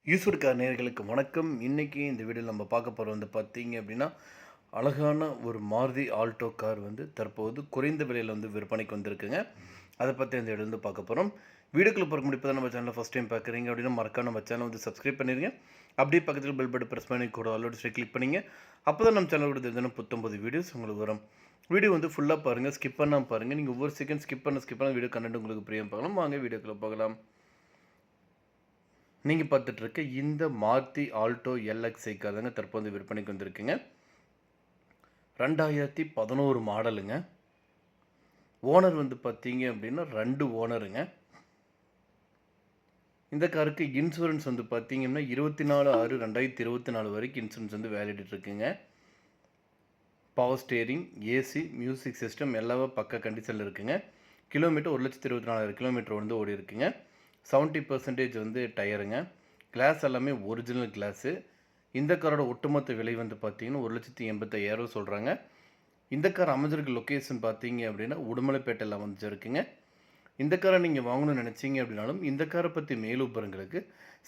யூஸ்ஃபுட் car நேயர்களுக்கு வணக்கம். இன்றைக்கி இந்த வீடியோவில் நம்ம பார்க்க போகிற பார்த்தீங்க அப்படின்னா, அழகான ஒரு மாருதி ஆல்டோ கார் தற்போது குறைந்த விலையில் விற்பனைக்கு வந்திருக்குங்க. அதை பற்றி இந்த வீடியோ பார்க்க போகிறோம். வீடியோக்குள்ள போகிற முன்னாடி இப்போ தான் நம்ம சேனலை ஃபஸ்ட் டைம் பார்க்குறீங்க அப்படின்னா மறக்காம நம்ம சேனலை சப்ஸ்கிரைப் பண்ணிடுங்க. அப்படியே பக்கத்தில் பெல் பட்டன் ப்ரெஸ் பண்ணி கூட ஆல்ரெடி சரி கிளிக் பண்ணிங்க. அப்போ தான் நம்ம சேனலோட தினம் 19 வீடியோஸ் உங்களுக்கு வரும். வீடியோ ஃபுல்லாக பாருங்கள், ஸ்கிப் பண்ணாமல் பாருங்கள். நீங்கள் ஒவ்வொரு செகண்ட் ஸ்கிப் பண்ண வீடியோ கண்டென்ட் உங்களுக்கு பிரியம் பார்க்கலாம். வாங்க வீடியோக்குள்ளே போகலாம். நீங்கள் பார்த்துட்ருக்க இந்த மாருதி ஆல்டோ எல்எக்ஸ்ஐ கார் தாங்க தற்போது விற்பனைக்கு வந்திருக்குங்க. 2011 மாடலுங்க. ஓனர் பார்த்தீங்க அப்படின்னா 2 ஓனருங்க. இந்த காருக்கு இன்சூரன்ஸ் பார்த்தீங்கன்னா 24/6/2024 வரைக்கும் இன்சூரன்ஸ் வேலிடிட்டி இருக்குங்க. Power steering, AC, music system எல்லாமே பக்க கண்டிஷனில் இருக்குங்க. கிலோமீட்டர் 1,24,000 கிலோமீட்டர் ஓடி இருக்குங்க. 70% டயருங்க. கிளாஸ் எல்லாமே ஒரிஜினல் கிளாஸு. இந்த காரோட ஒட்டுமொத்த விலை பார்த்தீங்கன்னா 1,85,000 சொல்கிறாங்க. இந்த கார் அமைஞ்சிருக்க லொக்கேஷன் பார்த்தீங்க அப்படின்னா உடுமலைப்பேட்டையில் அமைஞ்சிருக்குங்க. இந்த காரை நீங்கள் வாங்கணும்னு நினச்சிங்க அப்படின்னாலும் இந்த காரை பற்றி மேலும் விவரங்களுக்கு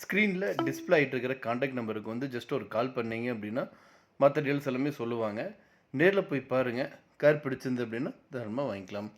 ஸ்க்ரீனில் டிஸ்பிளே ஆகிட்டு இருக்கிற கான்டாக்ட் நம்பருக்கு ஜஸ்ட் ஒரு கால் பண்ணிங்க அப்படின்னா மற்ற டீல்ஸ் எல்லாமே சொல்லுவாங்க. நேரில் போய் பாருங்கள். கார் பிடிச்சிருந்து அப்படின்னா தாராளமாக வாங்கிக்கலாம்.